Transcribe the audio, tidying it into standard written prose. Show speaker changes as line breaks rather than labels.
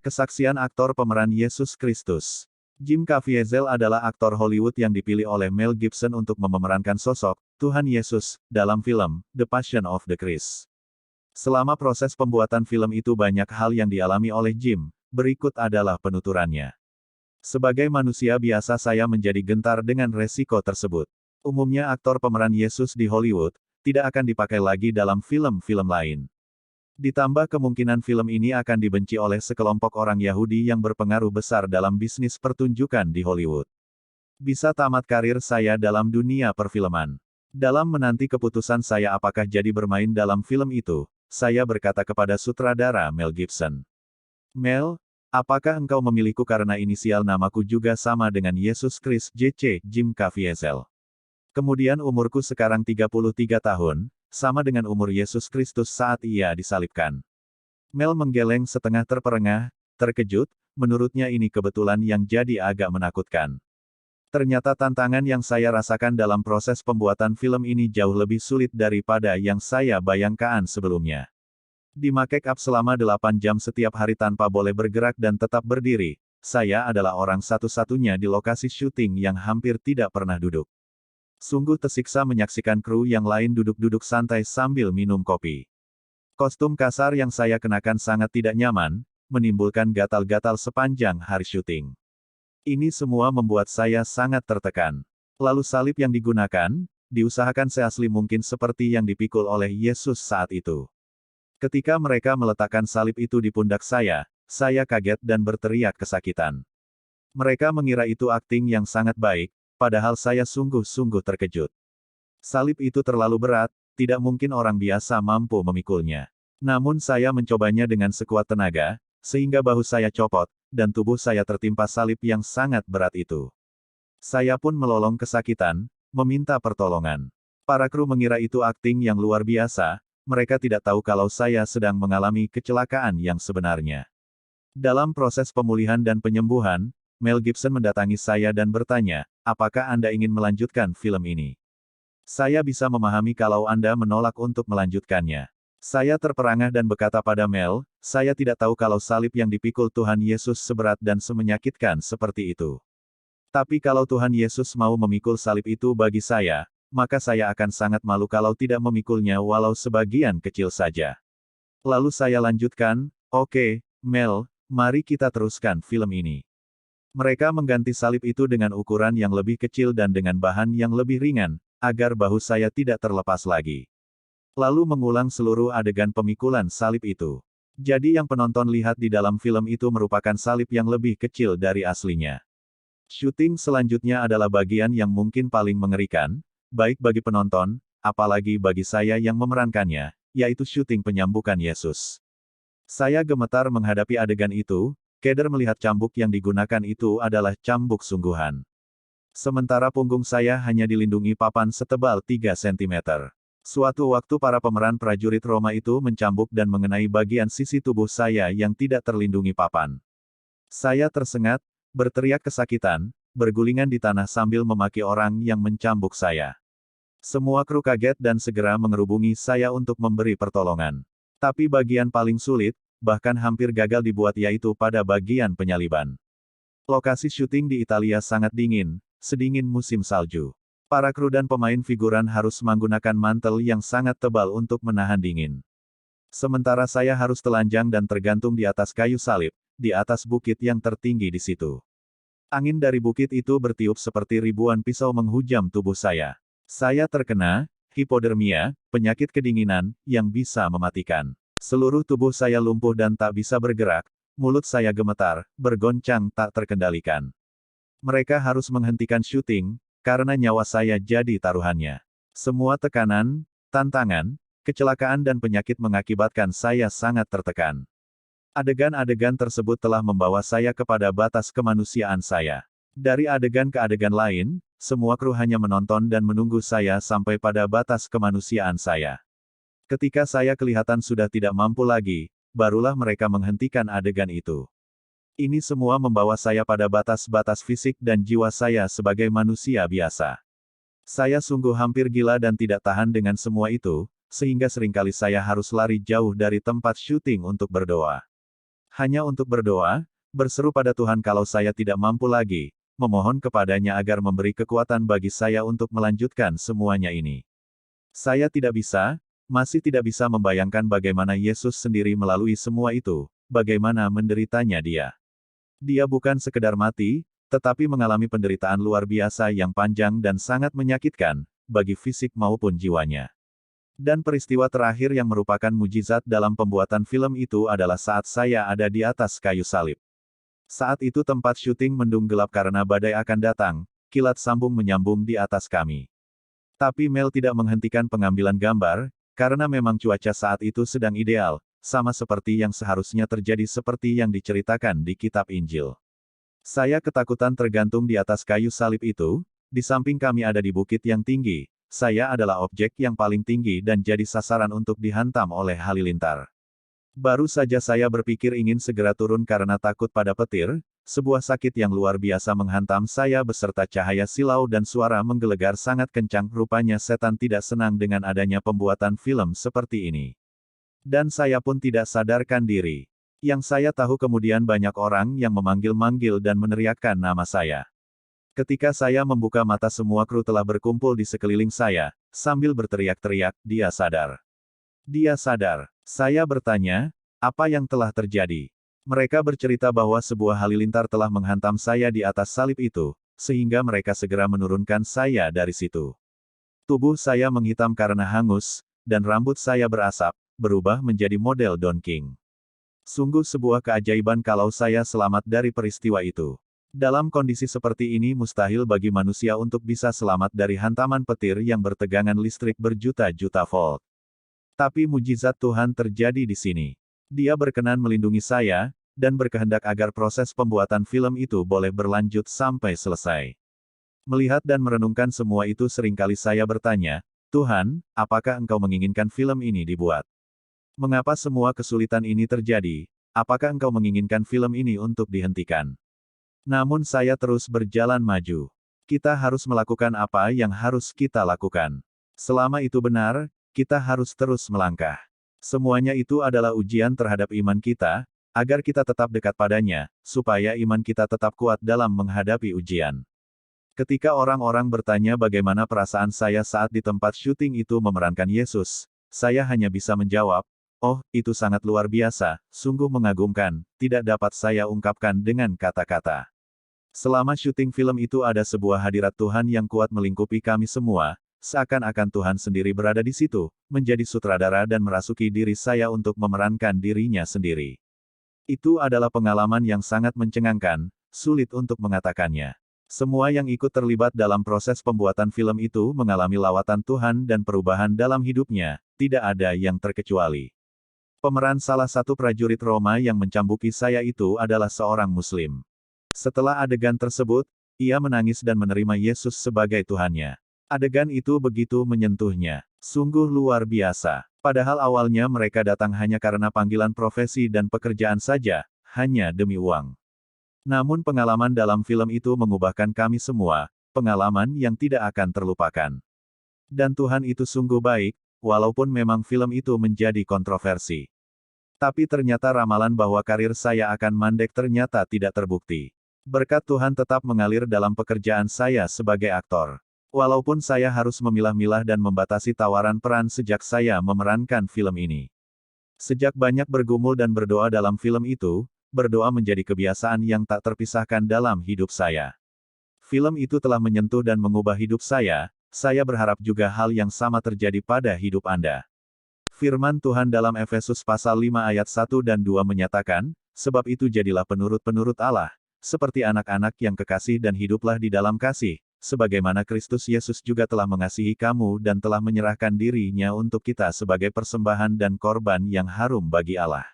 Kesaksian aktor pemeran Yesus Kristus. Jim Caviezel adalah aktor Hollywood yang dipilih oleh Mel Gibson untuk memerankan sosok Tuhan Yesus dalam film The Passion of the Christ. Selama proses pembuatan film itu banyak hal yang dialami oleh Jim. Berikut adalah penuturannya. Sebagai manusia biasa saya menjadi gentar dengan resiko tersebut. Umumnya aktor pemeran Yesus di Hollywood tidak akan dipakai lagi dalam film-film lain. Ditambah kemungkinan film ini akan dibenci oleh sekelompok orang Yahudi yang berpengaruh besar dalam bisnis pertunjukan di Hollywood. Bisa tamat karir saya dalam dunia perfilman. Dalam menanti keputusan saya apakah jadi bermain dalam film itu, saya berkata kepada sutradara Mel Gibson. Mel, apakah engkau memilihku karena inisial namaku juga sama dengan Yesus Kristus J.C. Jim Caviezel. Kemudian umurku sekarang 33 tahun, sama dengan umur Yesus Kristus saat ia disalibkan. Mel menggeleng setengah terperengah, terkejut, menurutnya ini kebetulan yang jadi agak menakutkan. Ternyata tantangan yang saya rasakan dalam proses pembuatan film ini jauh lebih sulit daripada yang saya bayangkan sebelumnya. Di make up selama 8 jam setiap hari tanpa boleh bergerak dan tetap berdiri, saya adalah orang satu-satunya di lokasi syuting yang hampir tidak pernah duduk. Sungguh tersiksa menyaksikan kru yang lain duduk-duduk santai sambil minum kopi. Kostum kasar yang saya kenakan sangat tidak nyaman, menimbulkan gatal-gatal sepanjang hari syuting. Ini semua membuat saya sangat tertekan. Lalu salib yang digunakan, diusahakan seasli mungkin seperti yang dipikul oleh Yesus saat itu. Ketika mereka meletakkan salib itu di pundak saya kaget dan berteriak kesakitan. Mereka mengira itu akting yang sangat baik, padahal saya sungguh-sungguh terkejut. Salib itu terlalu berat, tidak mungkin orang biasa mampu memikulnya. Namun saya mencobanya dengan sekuat tenaga, sehingga bahu saya copot, dan tubuh saya tertimpa salib yang sangat berat itu. Saya pun melolong kesakitan, meminta pertolongan. Para kru mengira itu akting yang luar biasa, mereka tidak tahu kalau saya sedang mengalami kecelakaan yang sebenarnya. Dalam proses pemulihan dan penyembuhan, Mel Gibson mendatangi saya dan bertanya, apakah Anda ingin melanjutkan film ini? Saya bisa memahami kalau Anda menolak untuk melanjutkannya. Saya terperangah dan berkata pada Mel, saya tidak tahu kalau salib yang dipikul Tuhan Yesus seberat dan semenyakitkan seperti itu. Tapi kalau Tuhan Yesus mau memikul salib itu bagi saya, maka saya akan sangat malu kalau tidak memikulnya walau sebagian kecil saja. Lalu saya lanjutkan, oke, Mel, mari kita teruskan film ini. Mereka mengganti salib itu dengan ukuran yang lebih kecil dan dengan bahan yang lebih ringan, agar bahu saya tidak terlepas lagi. Lalu mengulang seluruh adegan pemikulan salib itu. Jadi yang penonton lihat di dalam film itu merupakan salib yang lebih kecil dari aslinya. Syuting selanjutnya adalah bagian yang mungkin paling mengerikan, baik bagi penonton, apalagi bagi saya yang memerankannya, yaitu syuting penyambukan Yesus. Saya gemetar menghadapi adegan itu. Keder melihat cambuk yang digunakan itu adalah cambuk sungguhan. Sementara punggung saya hanya dilindungi papan setebal 3 cm. Suatu waktu para pemeran prajurit Roma itu mencambuk dan mengenai bagian sisi tubuh saya yang tidak terlindungi papan. Saya tersengat, berteriak kesakitan, bergulingan di tanah sambil memaki orang yang mencambuk saya. Semua kru kaget dan segera mengerubungi saya untuk memberi pertolongan. Tapi bagian paling sulit, bahkan hampir gagal dibuat yaitu pada bagian penyaliban. Lokasi syuting di Italia sangat dingin, sedingin musim salju. Para kru dan pemain figuran harus menggunakan mantel yang sangat tebal untuk menahan dingin. Sementara saya harus telanjang dan tergantung di atas kayu salib, di atas bukit yang tertinggi di situ. Angin dari bukit itu bertiup seperti ribuan pisau menghujam tubuh saya. Saya terkena hipotermia, penyakit kedinginan, yang bisa mematikan. Seluruh tubuh saya lumpuh dan tak bisa bergerak, mulut saya gemetar, bergoncang tak terkendalikan. Mereka harus menghentikan syuting, karena nyawa saya jadi taruhannya. Semua tekanan, tantangan, kecelakaan dan penyakit mengakibatkan saya sangat tertekan. Adegan-adegan tersebut telah membawa saya kepada batas kemanusiaan saya. Dari adegan ke adegan lain, semua kru hanya menonton dan menunggu saya sampai pada batas kemanusiaan saya. Ketika saya kelihatan sudah tidak mampu lagi, barulah mereka menghentikan adegan itu. Ini semua membawa saya pada batas-batas fisik dan jiwa saya sebagai manusia biasa. Saya sungguh hampir gila dan tidak tahan dengan semua itu, sehingga seringkali saya harus lari jauh dari tempat syuting untuk berdoa. Hanya untuk berdoa, berseru pada Tuhan kalau saya tidak mampu lagi, memohon kepadanya agar memberi kekuatan bagi saya untuk melanjutkan semuanya ini. Saya masih tidak bisa membayangkan bagaimana Yesus sendiri melalui semua itu, bagaimana menderitanya dia. Dia bukan sekedar mati, tetapi mengalami penderitaan luar biasa yang panjang dan sangat menyakitkan, bagi fisik maupun jiwanya. Dan peristiwa terakhir yang merupakan mujizat dalam pembuatan film itu adalah saat saya ada di atas kayu salib. Saat itu tempat syuting mendung gelap karena badai akan datang, kilat sambung menyambung di atas kami. Tapi Mel tidak menghentikan pengambilan gambar, karena memang cuaca saat itu sedang ideal, sama seperti yang seharusnya terjadi seperti yang diceritakan di kitab Injil. Saya ketakutan tergantung di atas kayu salib itu, di samping kami ada di bukit yang tinggi, saya adalah objek yang paling tinggi dan jadi sasaran untuk dihantam oleh halilintar. Baru saja saya berpikir ingin segera turun karena takut pada petir, sebuah sakit yang luar biasa menghantam saya beserta cahaya silau dan suara menggelegar sangat kencang. Rupanya setan tidak senang dengan adanya pembuatan film seperti ini. Dan saya pun tidak sadarkan diri. Yang saya tahu kemudian banyak orang yang memanggil-manggil dan meneriakkan nama saya. Ketika saya membuka mata semua kru telah berkumpul di sekeliling saya, sambil berteriak-teriak, dia sadar. Dia sadar. Saya bertanya, apa yang telah terjadi? Mereka bercerita bahwa sebuah halilintar telah menghantam saya di atas salib itu, sehingga mereka segera menurunkan saya dari situ. Tubuh saya menghitam karena hangus, dan rambut saya berasap, berubah menjadi model Don King. Sungguh sebuah keajaiban kalau saya selamat dari peristiwa itu. Dalam kondisi seperti ini mustahil bagi manusia untuk bisa selamat dari hantaman petir yang bertegangan listrik berjuta-juta volt. Tapi mujizat Tuhan terjadi di sini. Dia berkenan melindungi saya, dan berkehendak agar proses pembuatan film itu boleh berlanjut sampai selesai. Melihat dan merenungkan semua itu seringkali saya bertanya, Tuhan, apakah Engkau menginginkan film ini dibuat? Mengapa semua kesulitan ini terjadi? Apakah Engkau menginginkan film ini untuk dihentikan? Namun saya terus berjalan maju. Kita harus melakukan apa yang harus kita lakukan. Selama itu benar, kita harus terus melangkah. Semuanya itu adalah ujian terhadap iman kita, agar kita tetap dekat padanya, supaya iman kita tetap kuat dalam menghadapi ujian. Ketika orang-orang bertanya bagaimana perasaan saya saat di tempat syuting itu memerankan Yesus, saya hanya bisa menjawab, oh, itu sangat luar biasa, sungguh mengagumkan, tidak dapat saya ungkapkan dengan kata-kata. Selama syuting film itu ada sebuah hadirat Tuhan yang kuat melingkupi kami semua, seakan-akan Tuhan sendiri berada di situ, menjadi sutradara dan merasuki diri saya untuk memerankan dirinya sendiri. Itu adalah pengalaman yang sangat mencengangkan, sulit untuk mengatakannya. Semua yang ikut terlibat dalam proses pembuatan film itu mengalami lawatan Tuhan dan perubahan dalam hidupnya, tidak ada yang terkecuali. Pemeran salah satu prajurit Roma yang mencambuki saya itu adalah seorang Muslim. Setelah adegan tersebut, ia menangis dan menerima Yesus sebagai Tuhannya. Adegan itu begitu menyentuhnya. Sungguh luar biasa. Padahal awalnya mereka datang hanya karena panggilan profesi dan pekerjaan saja, hanya demi uang. Namun pengalaman dalam film itu mengubahkan kami semua, pengalaman yang tidak akan terlupakan. Dan Tuhan itu sungguh baik, walaupun memang film itu menjadi kontroversi. Tapi ternyata ramalan bahwa karir saya akan mandek ternyata tidak terbukti. Berkat Tuhan tetap mengalir dalam pekerjaan saya sebagai aktor. Walaupun saya harus memilah-milah dan membatasi tawaran peran sejak saya memerankan film ini. Sejak banyak bergumul dan berdoa dalam film itu, berdoa menjadi kebiasaan yang tak terpisahkan dalam hidup saya. Film itu telah menyentuh dan mengubah hidup saya berharap juga hal yang sama terjadi pada hidup Anda. Firman Tuhan dalam Efesus pasal 5 ayat 1 dan 2 menyatakan, sebab itu jadilah penurut-penurut Allah, seperti anak-anak yang kekasih dan hiduplah di dalam kasih, sebagaimana Kristus Yesus juga telah mengasihi kamu dan telah menyerahkan dirinya untuk kita sebagai persembahan dan korban yang harum bagi Allah.